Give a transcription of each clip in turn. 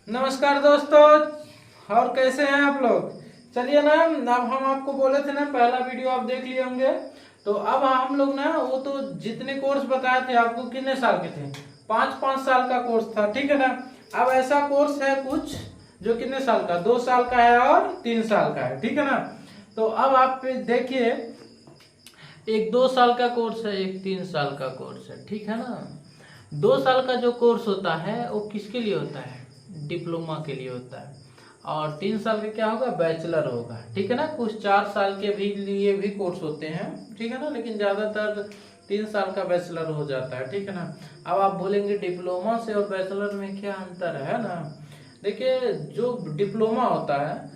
नमस्कार दोस्तों, और कैसे हैं आप लोग। चलिए ना, अब हम आपको बोले थे ना, पहला वीडियो आप देख लिए होंगे। तो अब हम लोग ना, वो तो जितने कोर्स बताए थे आपको, कितने साल के थे, 5-5 साल का कोर्स था, ठीक है ना। अब ऐसा कोर्स है कुछ जो कितने साल का, 2 साल का है और 3 साल का है, ठीक है ना। तो अब आप देखिए, एक 2 साल का कोर्स है, एक 3 साल का कोर्स है, ठीक है ना। 2 साल का जो कोर्स होता है वो किसके लिए होता है, डिप्लोमा के लिए होता है। और 3 साल का क्या होगा, बैचलर होगा, ठीक है ना। कुछ 4 साल के भी लिए भी कोर्स होते हैं, ठीक है ना, लेकिन ज्यादातर 3 साल का बैचलर हो जाता है, ठीक है ना। अब आप बोलेंगे डिप्लोमा से और बैचलर में क्या अंतर है ना। देखिए, जो डिप्लोमा होता है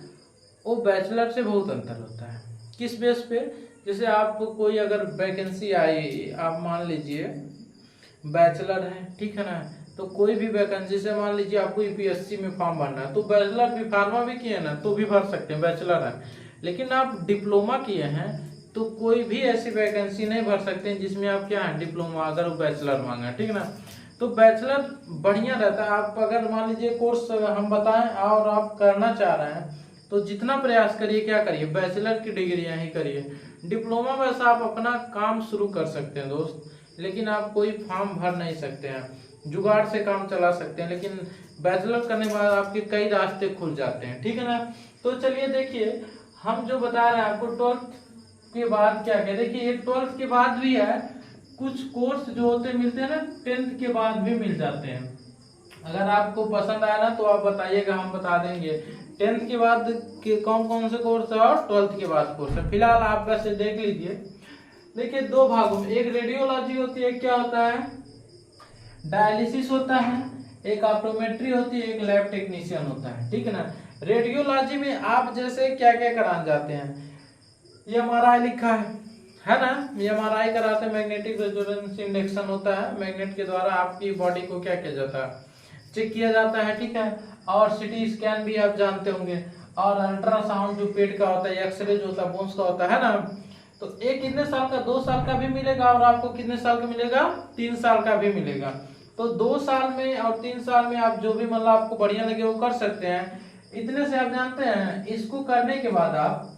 वो बैचलर से बहुत अंतर होता है। किस बेस पे, जैसे आपको कोई अगर वैकेंसी आई, आप मान लीजिए बैचलर है, ठीक है ना। तो कोई भी वैकेंसी से मान लीजिए आपको यूपीएससी में फॉर्म भरना है, तो बैचलर भी, फार्मा भी किए ना तो भी भर सकते हैं, बैचलर है। लेकिन आप डिप्लोमा किए हैं तो कोई भी ऐसी वैकेंसी नहीं भर सकते हैं जिसमें आप क्या है, डिप्लोमा, अगर वो बैचलर मांगा, ठीक है ना। तो बैचलर बढ़िया रहता है। आप अगर मान लीजिए कोर्स हम बताएं और आप करना चाह रहे हैं तो जितना प्रयास करिए, क्या करिए, बैचलर की डिग्रियां ही करिए। डिप्लोमा वैसा आप अपना काम शुरू कर सकते हैं दोस्त, लेकिन आप कोई फॉर्म भर नहीं सकते हैं, जुगाड़ से काम चला सकते हैं, लेकिन बैचलर करने के बाद आपके कई रास्ते खुल जाते हैं, ठीक है ना। तो चलिए देखिए, हम जो बता रहे हैं आपको 12th के बाद क्या क्या, देखिए ये 12th के बाद भी है, कुछ कोर्स जो होते मिलते हैं ना 10th के बाद भी मिल जाते हैं। अगर आपको पसंद आया ना तो आप बताइएगा, हम बता देंगे 10th के बाद के कौन कौन से कोर्स है और 12th के बाद कोर्स है। फिलहाल आप वैसे देख लीजिए। देखिए, दो भागों में, एक रेडियोलॉजी होती है, क्या होता है, डायलिसिस होता है, एक ऑप्टोमेट्री होती है, एक लैब टेक्नीशियन होता है, ठीक है ना। रेडियोलॉजी में आप जैसे क्या क्या कराने जाते हैं, एमआरआई लिखा है ना। एमआरआई कराते हैं, मैग्नेटिक रेजोनेंस इंडक्शन होता है, मैग्नेट के द्वारा आपकी बॉडी को क्या किया जाता है, चेक किया जाता है, ठीक है। और सिटी स्कैन भी आप जानते होंगे, और अल्ट्रासाउंड जो पेट का होता है, एक्सरे जो होता है बोन्स का होता है ना। तो एक कितने साल का, 2 साल का भी मिलेगा, और आपको कितने साल का मिलेगा, 3 साल का भी मिलेगा। तो 2 साल में और 3 साल में आप जो भी मतलब आपको बढ़िया लगे वो कर सकते हैं। इतने से आप जानते हैं, इसको करने के बाद आप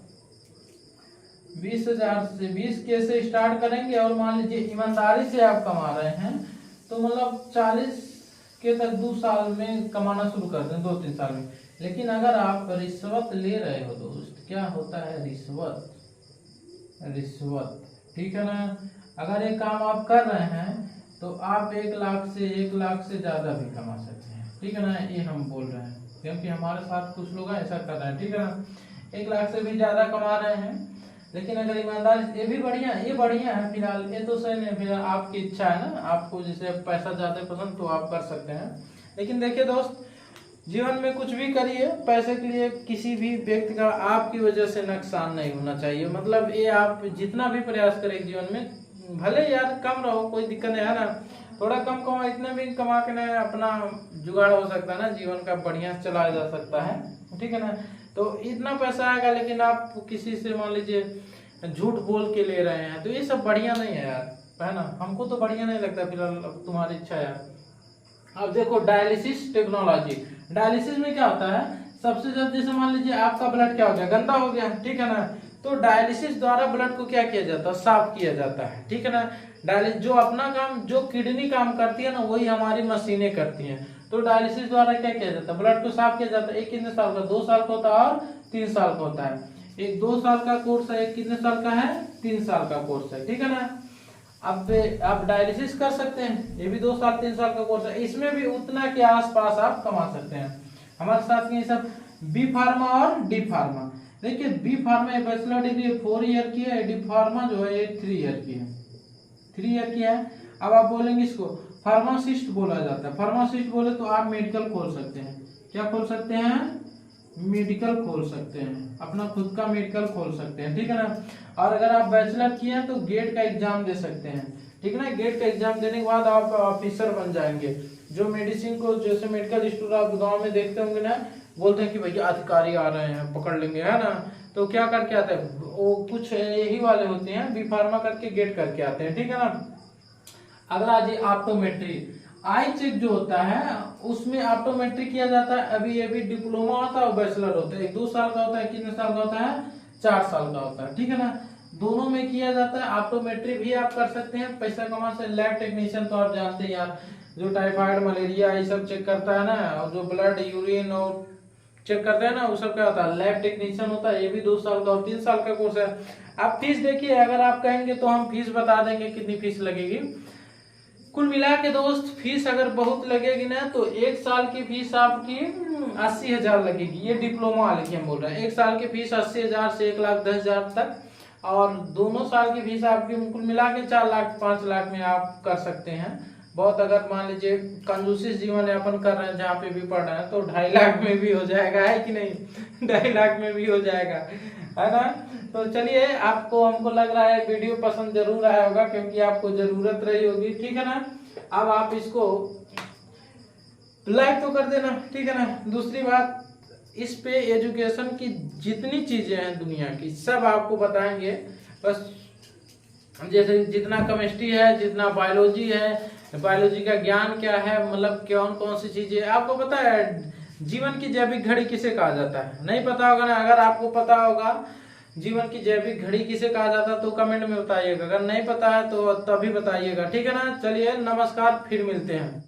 20,000 से 20K से स्टार्ट करेंगे, और मान लीजिए ईमानदारी से आप कमा रहे हैं तो मतलब 40K तक 2 साल में कमाना शुरू कर दें, 2-3 साल में। लेकिन अगर आप रिश्वत ले रहे हो दोस्त, क्या होता है रिश्वत, रिश्वत, ठीक है ना। अगर ये काम आप कर रहे हैं तो आप 1 लाख से ज्यादा भी कमा सकते हैं, ठीक है ना। ये हम बोल रहे हैं क्योंकि हमारे साथ कुछ लोग ऐसा कर रहे हैं, ठीक है ना। 1 लाख से भी ज्यादा कमा रहे हैं। लेकिन अगर ईमानदार, ये भी बढ़िया है, ये बढ़िया है, फिलहाल ये तो सही नहीं, फिर आपकी इच्छा है ना, आपको जैसे पैसा ज्यादा पसंद तो आप कर सकते हैं। लेकिन देखिए दोस्त, जीवन में कुछ भी करिए, पैसे के लिए किसी भी व्यक्ति का आपकी वजह से नुकसान नहीं होना चाहिए। मतलब ये आप जितना भी प्रयास करें जीवन में, भले यार कम रहो, कोई दिक्कत नहीं है ना, थोड़ा कम कमा, इतने भी कमा के ना अपना जुगाड़ हो सकता है ना, जीवन का बढ़िया चला जा सकता है, ठीक है ना। तो इतना पैसा आएगा, लेकिन आप किसी से मान लीजिए झूठ बोल के ले रहे हैं, तो ये सब बढ़िया नहीं है यार, है ना। हमको तो बढ़िया नहीं लगता, फिलहाल अब तुम्हारी इच्छा है यार। अब देखो, डायलिसिस टेक्नोलॉजी, डायलिसिस में क्या होता है, सबसे ज्यादा जैसे मान लीजिए आपका ब्लड क्या हो गया, गंदा हो गया, ठीक है ना। तो डायलिसिस द्वारा ब्लड को क्या किया जाता है, साफ किया जाता है, ठीक है ना। डायलिसिस जो अपना काम, जो किडनी काम करती है ना, वही हमारी मशीनें करती हैं। तो डायलिसिस द्वारा क्या किया जाता है, ब्लड को साफ किया जाता है। एक कितने साल का, 2 साल का होता है और 3 साल का होता है। एक 2 साल का कोर्स है, एक कितने साल का है, 3 साल का कोर्स है, ठीक है ना। अब आप डायलिसिस कर सकते हैं, ये भी 2 साल 3 साल का कोर्स है, इसमें भी उतना के आसपास आप कमा सकते हैं। हमारे साथ ये सब बी फार्मा और डी फार्मा। देखिए, B pharma bachelor degree 4 year की है, डी फार्मा जो है ये 3 ईयर की है, 3 ईयर की है। अब आप बोलेंगे इसको फार्मासिस्ट बोला जाता है। फार्मासिस्ट बोले तो आप मेडिकल खोल सकते हैं, क्या खोल सकते हैं, मेडिकल खोल सकते हैं, अपना खुद का मेडिकल खोल सकते हैं, ठीक है ना। और अगर आप बैचलर किए हैं तो गेट का एग्जाम दे सकते हैं, ठीक है ना। गेट का एग्जाम देने के बाद आप ऑफिसर बन जाएंगे। जो मेडिसिन को, जैसे मेडिकल स्टोर आप गांव में देखते होंगे ना, बोलते हैं कि भैया अधिकारी आ रहे हैं, पकड़ लेंगे, है ना। तो क्या करके आते हैं वो, कुछ यही वाले होते हैं, बी फार्मा करके गेट करके आते हैं, ठीक है ना। अगला जी ऑप्टोमेट्री। आई चेक जो होता है उसमें ऑप्टोमेट्रिक किया जाता है। अभी अभी डिप्लोमा होता है और बैचलर होता है, एक 2 साल का होता है, कितने साल का होता है, 4 साल का होता है, ठीक है ना। दोनों में किया जाता है। ऑप्टोमेट्री भी आप कर सकते हैं पैसा कमा से। लैब टेक्नीशियन तो आप जानते हैं यार, जो टाइफाइड मलेरिया ये सब चेक करता है ना, और जो ब्लड यूरिन और चेक करते हैं ना, वो सब क्या होता है, लैब टेक्नीशियन होता है। ये भी 2 साल का और 3 साल का कोर्स है। आप फीस देखिए, अगर आप कहेंगे तो हम फीस बता देंगे कितनी फीस लगेगी। कुल मिला के दोस्त फीस अगर बहुत लगेगी ना तो 1 साल की फीस आपकी 80,000 लगेगी। ये डिप्लोमा वाले की हम बोल रहे हैं। 1 साल की फीस 80,000 से 1,10,000 तक, और दोनों साल की फीस आपकी कुल मिला के 4 लाख 5 लाख में आप कर सकते हैं। बहुत अगर मान लीजिए कंजूसी जीवन यापन कर रहे हैं जहाँ पे भी पढ़ रहे हैं तो 2.5 लाख में भी हो जाएगा, है कि नहीं? 2.5 लाख में भी हो जाएगा, है ना। तो चलिए, आपको हमको लग रहा है वीडियो पसंद जरूर आया होगा, क्योंकि आपको जरूरत रही होगी, ठीक है ना। अब आप इसको लाइक तो कर देना, ठीक है ना। दूसरी बात, इस पे एजुकेशन की जितनी चीजें हैं दुनिया की सब आपको बताएंगे। बस जैसे जितना केमिस्ट्री है, जितना बायोलॉजी है, बायोलॉजी का ज्ञान क्या है, मतलब कौन कौन सी चीजें आपको पता है। जीवन की जैविक घड़ी किसे कहा जाता है, नहीं पता होगा ना। अगर आपको पता होगा जीवन की जैविक घड़ी किसे कहा जाता है तो कमेंट में बताइएगा। अगर नहीं पता है तो तभी बताइएगा, ठीक है ना। चलिए, नमस्कार, फिर मिलते हैं।